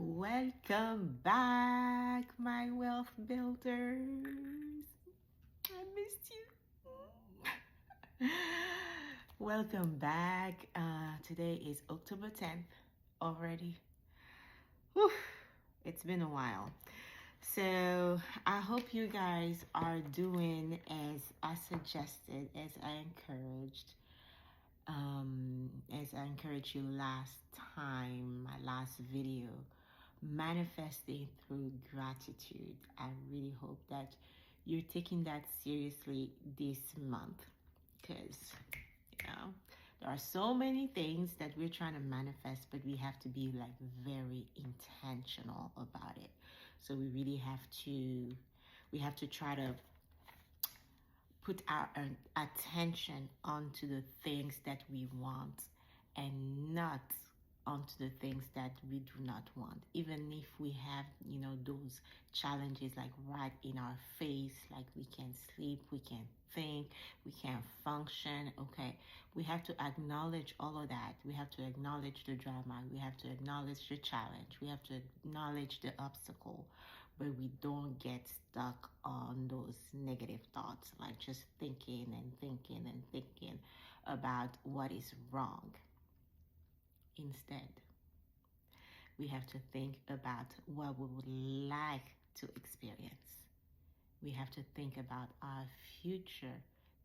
Welcome back, my wealth builders. I missed you. Welcome back. Today is October 10th already. Whew, it's been a while. So I hope you guys are doing as I suggested, as I encouraged you last time, my last video, manifesting through gratitude. I really hope that you're taking that seriously this month, because there are so many things that we're trying to manifest, but we have to be like very intentional about it. So we have to try to put our attention onto the things that we want and not onto the things that we do not want. Even if we have, those challenges like right in our face, like we can't sleep, we can't think, we can't function. Okay, we have to acknowledge all of that. We have to acknowledge the drama. We have to acknowledge the challenge. We have to acknowledge the obstacle, but we don't get stuck on those negative thoughts, like just thinking and thinking and thinking about what is wrong. Instead, we have to think about what we would like to experience. We have to think about our future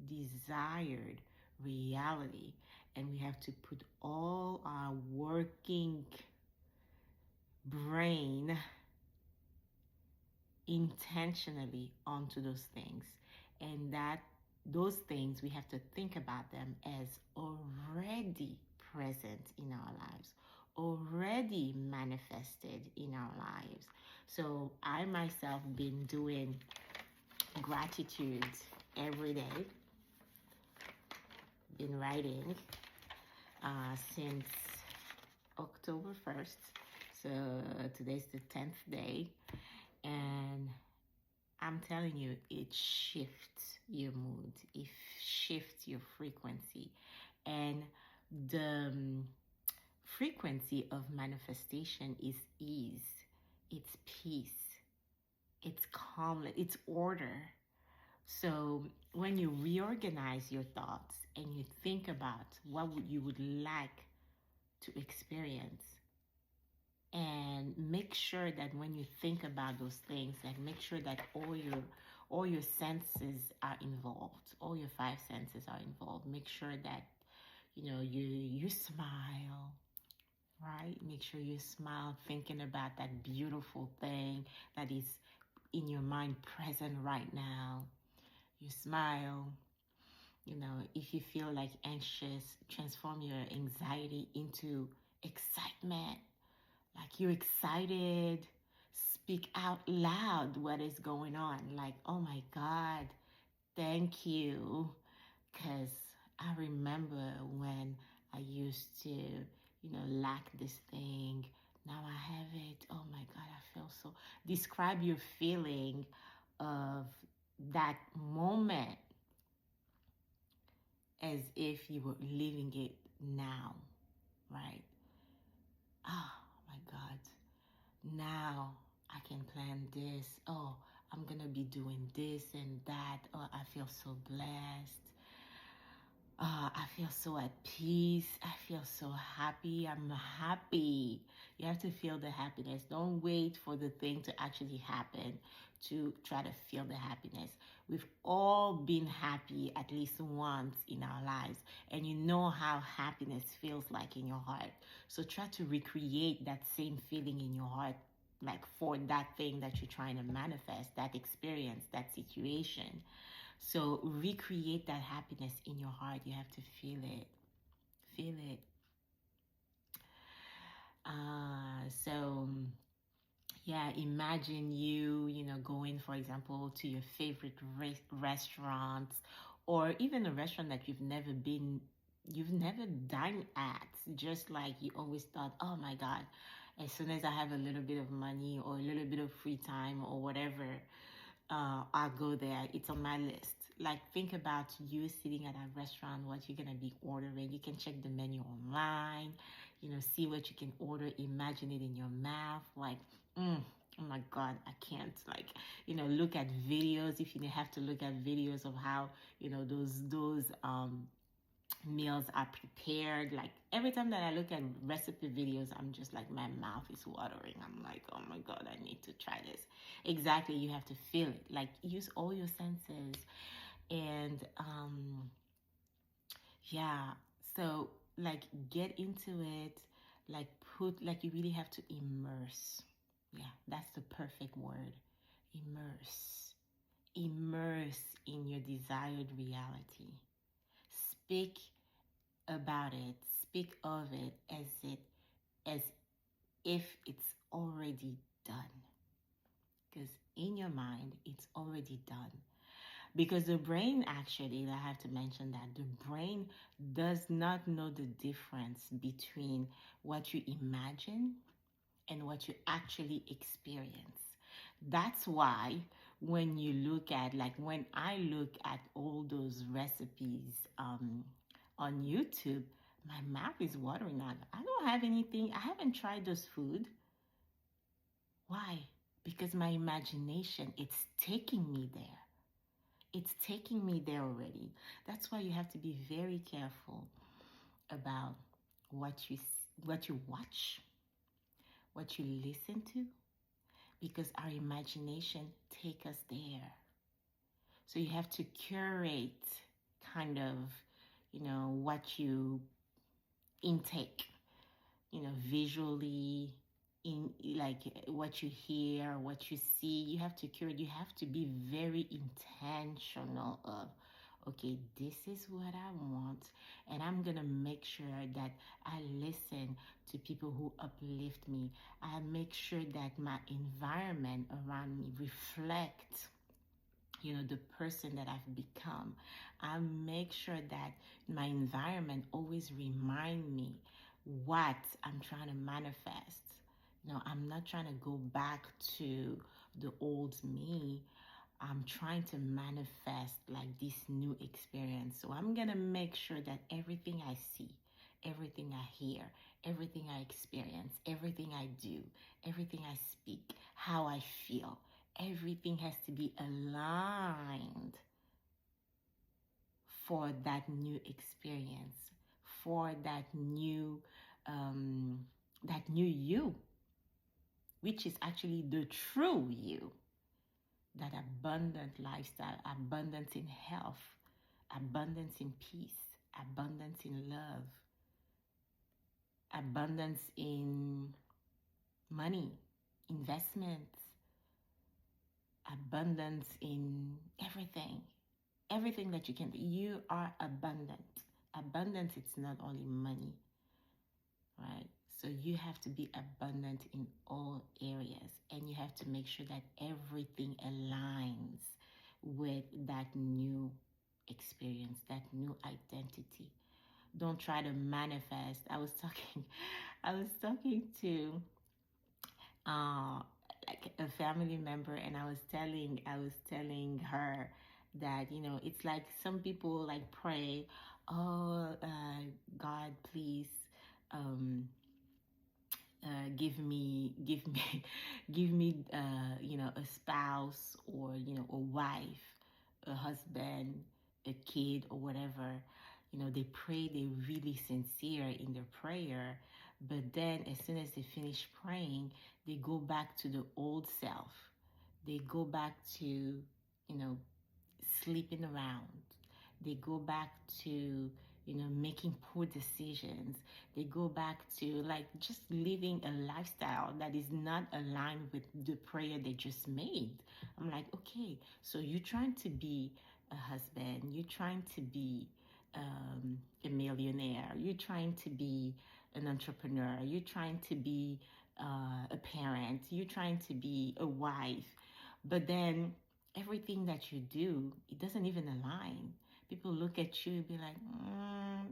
desired reality, and we have to put all our working brain intentionally onto those things. And that those things, we have to think about them as already present in our lives, already manifested in our lives. So I myself been doing gratitude every day, been writing since October 1st. So today's the 10th day. And I'm telling you, it shifts your mood, it shifts your frequency. And the frequency of manifestation is ease, it's peace, it's calm, it's order. So when you reorganize your thoughts and you think about what you would like to experience, and make sure that when you think about those things, like make sure that all your senses are involved, all your five senses are involved. Make sure that you smile, right? Make sure you smile thinking about that beautiful thing that is in your mind present right now. You smile. If you feel like anxious, transform your anxiety into excitement. Like you're excited, speak out loud what is going on. Like, oh my God, thank you. Because I remember when I used to, lack this thing. Now I have it. Oh my God, I feel so. Describe your feeling of that moment as if you were living it now, right? Oh my God. Now I can plan this. Oh, I'm going to be doing this and that. Oh, I feel so blessed. I feel so at peace. I feel so happy. I'm happy. You have to feel the happiness. Don't wait for the thing to actually happen to try to feel the happiness. We've all been happy at least once in our lives, and you know how happiness feels like in your heart. So try to recreate that same feeling in your heart, like for that thing that you're trying to manifest, that experience, that situation. So recreate that happiness in your heart. You have to feel it. Feel it. Yeah, imagine going, for example, to your favorite restaurants, or even a restaurant that you've never dined at. Just like you always thought, oh my God, as soon as I have a little bit of money or a little bit of free time or whatever, I'll go there. It's on my list. Like, think about you sitting at a restaurant, what you're going to be ordering. You can check the menu online. see what you can order, imagine it in your mouth, like, oh my God, I can't, like, look at videos, if you have to look at videos of how, those meals are prepared. Like every time that I look at recipe videos, I'm just like, my mouth is watering. I'm like, oh my God, I need to try this. Exactly, you have to feel it, like use all your senses. And yeah, so like get into it, like like you really have to immerse. Yeah, that's the perfect word. Immerse. Immerse in your desired reality. Speak about it, speak of it as if it's already done. Because in your mind, it's already done. Because the brain, actually, I have to mention that the brain does not know the difference between what you imagine and what you actually experience. That's why when you look at, like when I look at all those recipes on YouTube, my mouth is watering now. I don't have anything, I haven't tried those food. Why? Because my imagination, it's taking me there. It's taking me there already. That's why you have to be very careful about what you watch, what you listen to, because our imagination take us there. So you have to curate kind of, what you intake, visually, in like what you hear, what you see. You have to curate. You have to be very intentional of, okay, this is what I want, and I'm gonna make sure that I listen to people who uplift me. I make sure that my environment around me reflect, the person that I've become. I make sure that my environment always remind me what I'm trying to manifest. I'm not trying to go back to the old me. I'm trying to manifest like this new experience. So I'm going to make sure that everything I see, everything I hear, everything I experience, everything I do, everything I speak, how I feel, everything has to be aligned for that new experience, for that new you, which is actually the true you. That abundant lifestyle, abundance in health, abundance in peace, abundance in love, abundance in money, investments, abundance in everything. Everything that you can do. You are abundant. Abundance, it's not only money, right? So you have to be abundant in all areas, and you have to make sure that everything aligns with that new experience, that new identity. Don't try to manifest. I was talking to uh like a family member, and I was telling her that, it's like some people like pray, oh, God, please, um give me, give me, a spouse, or a wife, a husband, a kid, or whatever. They pray, they really sincere in their prayer, but then as soon as they finish praying, they go back to the old self. They go back to, sleeping around. They go back to, making poor decisions. They go back to like just living a lifestyle that is not aligned with the prayer they just made. I'm like, okay, so you're trying to be a husband, you're trying to be a millionaire, you're trying to be an entrepreneur, you're trying to be a parent, you're trying to be a wife, but then everything that you do, it doesn't even align. People look at you and be like,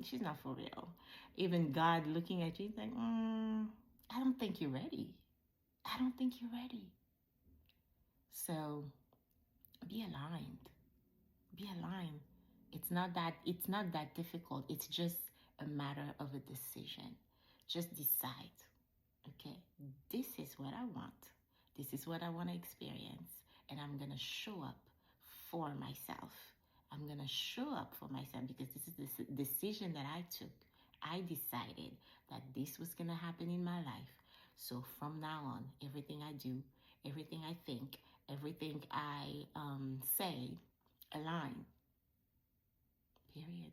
she's not for real. Even God looking at you, he's like, I don't think you're ready. I don't think you're ready. So be aligned. Be aligned. It's not that difficult. It's just a matter of a decision. Just decide, okay, this is what I want. This is what I want to experience. And I'm going to show up for myself. I'm going to show up for myself because this is the decision that I took. I decided that this was going to happen in my life. So from now on, everything I do, everything I think, everything I say, align, period.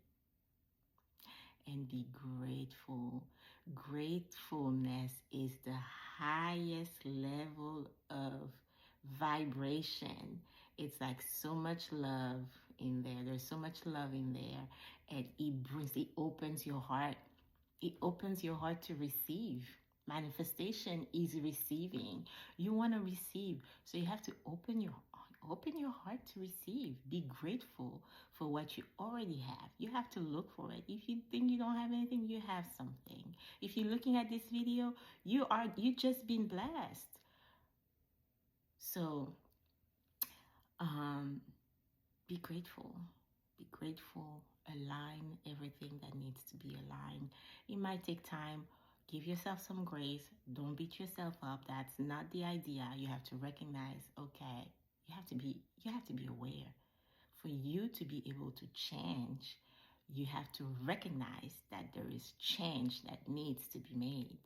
And be grateful. Gratefulness is the highest level of vibration. It's like so much love in there. There's so much love in there. And it opens your heart. It opens your heart to receive. Manifestation is receiving. You want to receive. So you have to open your heart to receive. Be grateful for what you already have. You have to look for it. If you think you don't have anything, you have something. If you're looking at this video, you just been blessed. So be grateful. Be grateful. Align everything that needs to be aligned. It might take time. Give yourself some grace. Don't beat yourself up. That's not the idea. You have to recognize, okay, you have to be aware. For you to be able to change, you have to recognize that there is change that needs to be made.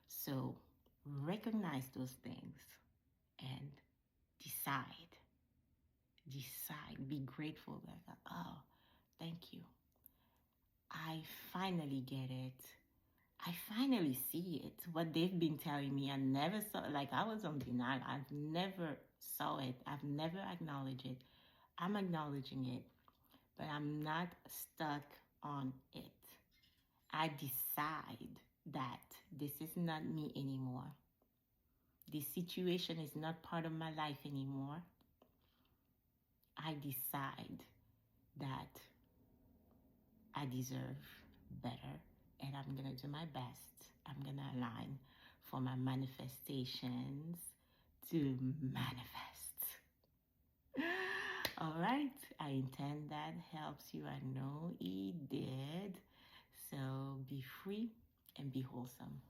So recognize those things and decide. Decide. Be grateful that, oh, thank you. I finally get it. I finally see it. What they've been telling me, I never saw, like I was on denial. I've never saw it. I've never acknowledged it. I'm acknowledging it, but I'm not stuck on it. I decide that this is not me anymore. This situation is not part of my life anymore. I decide that I deserve better and I'm going to do my best. I'm going to align for my manifestations to manifest. All right. I intend that helps you. I know it did. So be free and be wholesome.